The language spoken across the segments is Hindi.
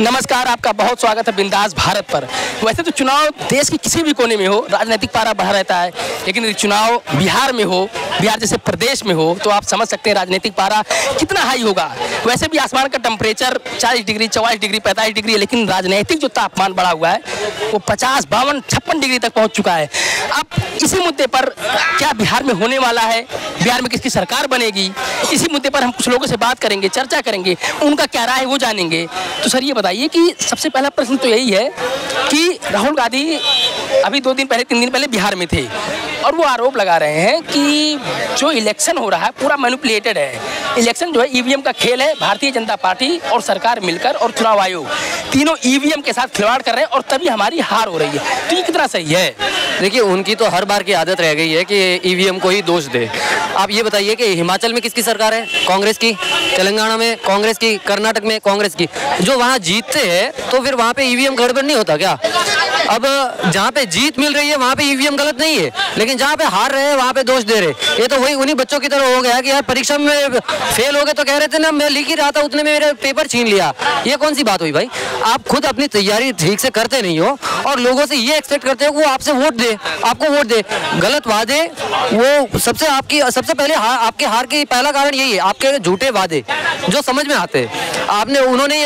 नमस्कार, आपका बहुत स्वागत है बिंदास भारत पर। वैसे तो चुनाव देश के किसी भी कोने में हो, राजनीतिक पारा बढ़ा रहता है, लेकिन यदि चुनाव बिहार में हो, बिहार जैसे प्रदेश में हो, तो आप समझ सकते हैं राजनीतिक पारा कितना हाई होगा। वैसे भी आसमान का टेम्परेचर 40 डिग्री, 44 डिग्री, 45 डिग्री है, लेकिन राजनीतिक जो तापमान बढ़ा हुआ है वो 50, 52, 56 डिग्री तक पहुँच चुका है। अब इसी मुद्दे पर क्या बिहार में होने वाला है, बिहार में किसकी सरकार बनेगी, इसी मुद्दे पर हम कुछ लोगों से बात करेंगे, चर्चा करेंगे, उनका क्या राय है वो जानेंगे। तो सर ये बताइए कि सबसे पहला प्रश्न तो यही है कि राहुल गांधी अभी 2 दिन पहले, 3 दिन पहले बिहार में थे और वो आरोप लगा रहे हैं कि जो इलेक्शन हो रहा है पूरा मैनिपुलेटेड है। इलेक्शन जो है ईवीएम का खेल है। भारतीय जनता पार्टी और सरकार मिलकर और चुनाव आयोग तीनों ईवीएम के साथ खिलवाड़ कर रहे हैं और तभी हमारी हार हो रही है। तो ये कितना सही है? देखिए, उनकी तो हर बार की आदत रह गई है कि ईवीएम को ही दोष दे। आप ये बताइए कि हिमाचल में किसकी सरकार है? कांग्रेस की। तेलंगाना में कांग्रेस की, कर्नाटक में कांग्रेस की। जो वहाँ जीतते हैं तो फिर वहाँ पे ईवीएम गड़बड़ नहीं होता क्या? अब जहाँ पे जीत मिल रही है वहाँ पे ईवीएम गलत नहीं है, लेकिन जहाँ पे हार रहे हैं वहाँ पे दोष दे रहे। ये तो वही उन्हीं बच्चों की तरह हो गया कि यार परीक्षा में फेल हो गए तो कह रहे थे ना मैं लिख ही रहा था, उतने में मेरे पेपर छीन लिया। ये कौन सी बात हुई भाई? आप खुद अपनी तैयारी ठीक से करते नहीं हो और लोगों से ये एक्सपेक्ट करते हो कि वो आपसे वोट दे, आपको वोट दे। गलत वादे वो सबसे पहले आपके हार की पहला कारण यही है, आपके झूठे वादे जो समझ में आते हैं। उन्होंने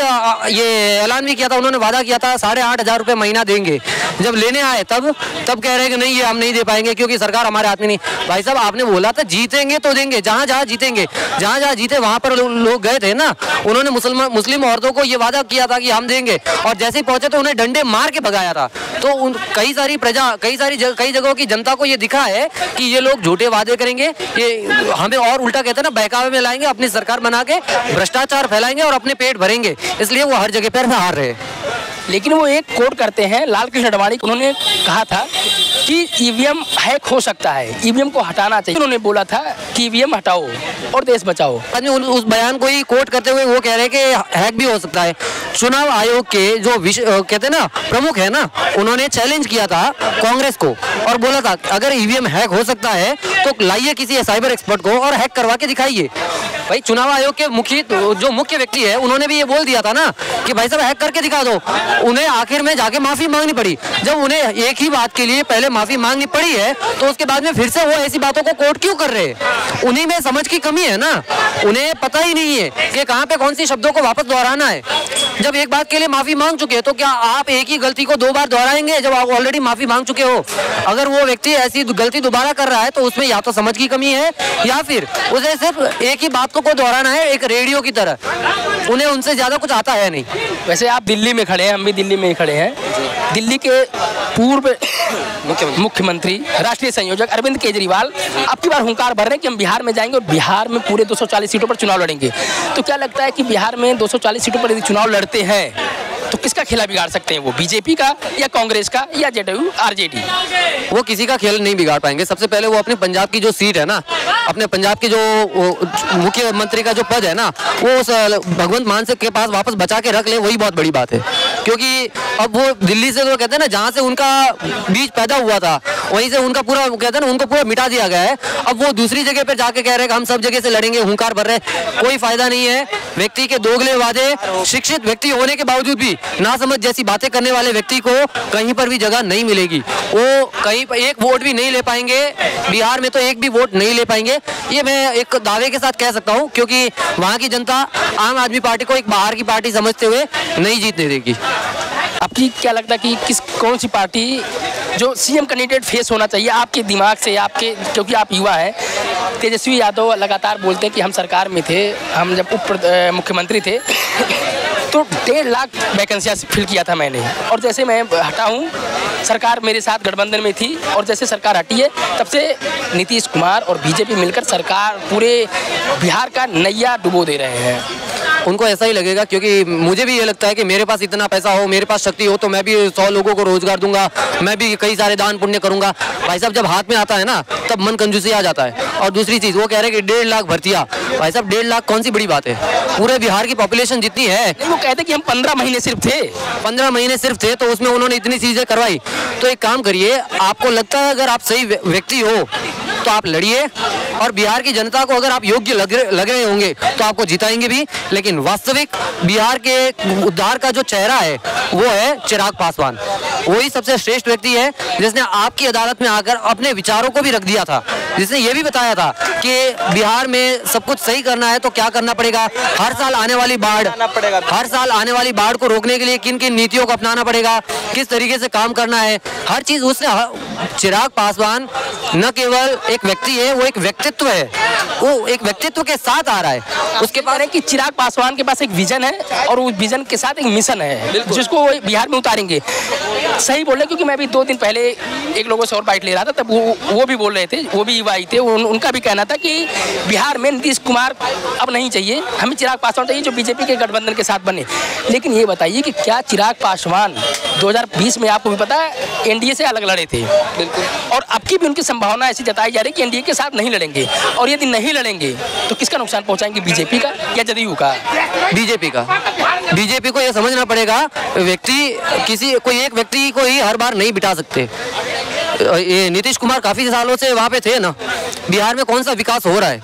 ये ऐलान भी किया था, उन्होंने वादा किया था 8,500 रुपये महीना देंगे। जब लेने आए तब कह रहे हैं कि नहीं, ये हम नहीं दे पाएंगे क्योंकि सरकार हमारे हाथ में नहीं। भाई साहब, आपने बोला था जीतेंगे तो देंगे, जहाँ जहाँ जीतेंगे, जहाँ जहाँ जीते वहाँ पर लोग गए थे ना। उन्होंने मुस्लिम औरतों को ये वादा किया था कि हम देंगे और जैसे ही पहुंचे तो उन्हें डंडे मार के भगाया था। तो कई जगहों की जनता को ये दिखा है कि ये लोग झूठे वादे करेंगे, ये हमें और उल्टा कहते हैं ना, बहकावे में लाएंगे, अपनी सरकार बना के भ्रष्टाचार फैलाएंगे और अपने पेट भरेंगे, इसलिए वो हर जगह पर हार रहे। लेकिन वो एक कोट करते हैं, लाल कृष्ण आडवाणी, उन्होंने कहा था कि ईवीएम हैक हो सकता है, ईवीएम को हटाना चाहिए। उन्होंने बोला था कि ईवीएम हटाओ और देश बचाओ। उस बयान को ही कोट करते हुए वो कह रहे हैं कि हैक भी हो सकता है। चुनाव आयोग के जो कहते हैं ना प्रमुख है ना, उन्होंने चैलेंज किया था कांग्रेस को और बोला था अगर ईवीएम हैक हो सकता है तो लाइए किसी साइबर एक्सपर्ट को और हैक करवा के दिखाइए। भाई, चुनाव आयोग के मुख्य व्यक्ति है, उन्होंने भी ये बोल दिया था ना कि भाई साहब हैक करके दिखा दो। उन्हें आखिर में जाके माफी मांगनी पड़ी। जब उन्हें एक ही बात के लिए पहले माफी मांगनी पड़ी है तो उसके बाद में फिर से वो ऐसी बातों को कोट क्यों कर रहे हैं? उन्हीं में समझ की कमी है ना। उन्हें पता ही नहीं है कि कहाँ पे कौन सी शब्दों को वापस दोहराना है। जब एक बात के लिए माफी मांग चुके हैं तो क्या आप एक ही गलती को 2 बार दोहराएंगे जब आप ऑलरेडी माफी मांग चुके हो? अगर वो व्यक्ति ऐसी गलती दोबारा कर रहा है तो उसमें या तो समझ की कमी है या फिर उसे सिर्फ एक ही बात को दोहराना है, एक रेडियो की तरह। उन्हें उनसे ज्यादा कुछ आता है नहीं। वैसे आप दिल्ली में खड़े हैं, हम भी दिल्ली में ही खड़े हैं। दिल्ली के पूर्व मुख्यमंत्री, राष्ट्रीय संयोजक अरविंद केजरीवाल अब की बार हुंकार भर रहे हैं कि हम बिहार में जाएंगे और बिहार में पूरे 240 सीटों पर चुनाव लड़ेंगे। तो क्या लगता है कि बिहार में 240 सीटों पर यदि चुनाव लड़ते हैं तो किसका खेला बिगाड़ सकते हैं? वो बीजेपी का या कांग्रेस का या जेडीयू आरजेडी? वो किसी का खेल नहीं बिगाड़ पाएंगे। सबसे पहले वो अपने पंजाब की जो सीट है ना, अपने पंजाब की जो मुख्यमंत्री का जो पद है ना, वो उस भगवंत मान के पास वापस बचा के रख ले, वही बहुत बड़ी बात है। क्योंकि अब वो दिल्ली से तो कहते हैं ना, जहाँ से उनका बीज पैदा हुआ था वहीं से उनका पूरा कहते हैं ना, उनको पूरा मिटा दिया गया है। अब वो दूसरी जगह पर जाके कह रहे हैं कि हम सब जगह से लड़ेंगे, हुंकार भर रहे हैं। कोई फायदा नहीं है। व्यक्ति के दोगले वादे, शिक्षित व्यक्ति होने के बावजूद भी ना समझ जैसी बातें करने वाले व्यक्ति को कहीं पर भी जगह नहीं मिलेगी। वो कहीं पर एक वोट भी नहीं ले पाएंगे। बिहार में तो एक भी वोट नहीं ले पाएंगे, ये मैं एक दावे के साथ कह सकता हूँ, क्योंकि वहाँ की जनता आम आदमी पार्टी को एक बाहर की पार्टी समझते हुए नहीं जीतने देगी। आपकी क्या लगता है कि कौन सी पार्टी जो सीएम कैंडिडेट फेस होना चाहिए आपके दिमाग से, आपके, क्योंकि आप युवा हैं? तेजस्वी यादव लगातार बोलते हैं कि हम सरकार में थे, हम जब उप मुख्यमंत्री थे तो 1.5 लाख वैकेंसियाँ फिल किया था मैंने, और जैसे मैं हटा हूँ सरकार मेरे साथ गठबंधन में थी और जैसे सरकार हटी है तब से नीतीश कुमार और बीजेपी मिलकर सरकार पूरे बिहार का नैया डुबो दे रहे हैं। उनको ऐसा ही लगेगा, क्योंकि मुझे भी ये लगता है कि मेरे पास इतना पैसा हो, मेरे पास शक्ति हो तो मैं भी 100 लोगों को रोजगार दूंगा, मैं भी कई सारे दान पुण्य करूंगा। भाई साहब, जब हाथ में आता है ना तब मन कंजूसी आ जाता है। और दूसरी चीज, वो कह रहे हैं कि 1.5 लाख भर्तियां। भाई साहब, 1.5 लाख कौन सी बड़ी बात है? पूरे बिहार की पॉपुलेशन जितनी है, वो कहते हैं कि हम 15 महीने सिर्फ थे, 15 महीने सिर्फ थे, तो उसमें उन्होंने इतनी चीजें करवाई। तो एक काम करिए, आपको लगता है अगर आप सही व्यक्ति हो तो आप लड़िए, और बिहार की जनता को अगर आप योग्य लग रहे होंगे तो आपको जिताएंगे भी। लेकिन वास्तविक बिहार के उद्धार का जो चेहरा है वो है चिराग पासवान। वही सबसे श्रेष्ठ व्यक्ति है जिसने आपकी अदालत में आकर अपने विचारों को भी रख दिया था, जिसने ये भी बताया था कि बिहार में सब कुछ सही करना है तो क्या करना पड़ेगा, हर साल आने वाली बाढ़ को रोकने के लिए किन किन नीतियों को अपनाना पड़ेगा, किस तरीके से काम करना है, हर चीज उसने। चिराग पासवान न केवल एक व्यक्ति है, वो एक व्यक्तित्व है, वो एक व्यक्तित्व के साथ आ रहा है। उसके पास है कि चिराग पासवान के पास एक विजन है और उस विजन के साथ एक मिशन है जिसको वो बिहार में उतारेंगे। सही बोल रहे, क्योंकि मैं भी 2 दिन पहले एक लोगों से और बाइट ले रहा था, तब वो भी बोल रहे थे, वो भी युवा थे, उनका भी कहना था कि बिहार में नीतीश कुमार अब नहीं चाहिए, हमें चिराग पासवान चाहिए जो बीजेपी के गठबंधन के साथ बने। लेकिन ये बताइए कि क्या चिराग पासवान 2020 में आपको भी पता है एनडीए से अलग लड़े थे, बिल्कुल, और अब की भी उनकी संभावना ऐसी जताई जा रही है कि एनडीए के साथ नहीं लड़ेंगे, और यदि नहीं लड़ेंगे तो किसका नुकसान पहुंचाएंगे, बीजेपी का या जदयू का? बीजेपी को यह समझना पड़ेगा, कोई एक व्यक्ति को ही हर बार नहीं बिठा सकते। ये नीतीश कुमार काफी सालों से वहाँ पे थे ना। बिहार में कौन सा विकास हो रहा है?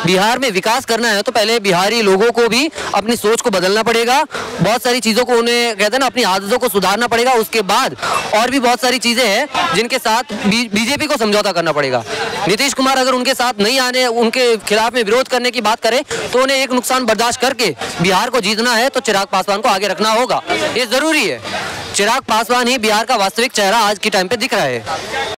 बिहार में विकास करना है तो पहले बिहारी लोगों को भी अपनी सोच को बदलना पड़ेगा, बहुत सारी चीज़ों को उन्हें कहते हैं ना अपनी आदतों को सुधारना पड़ेगा। उसके बाद और भी बहुत सारी चीज़ें हैं जिनके साथ बीजेपी को समझौता करना पड़ेगा। नीतीश कुमार अगर उनके साथ नहीं आने, उनके खिलाफ में विरोध करने की बात करें तो उन्हें एक नुकसान बर्दाश्त करके बिहार को जीतना है तो चिराग पासवान को आगे रखना होगा, ये जरूरी है। चिराग पासवान ही बिहार का वास्तविक चेहरा आज के टाइम पे दिख रहा है।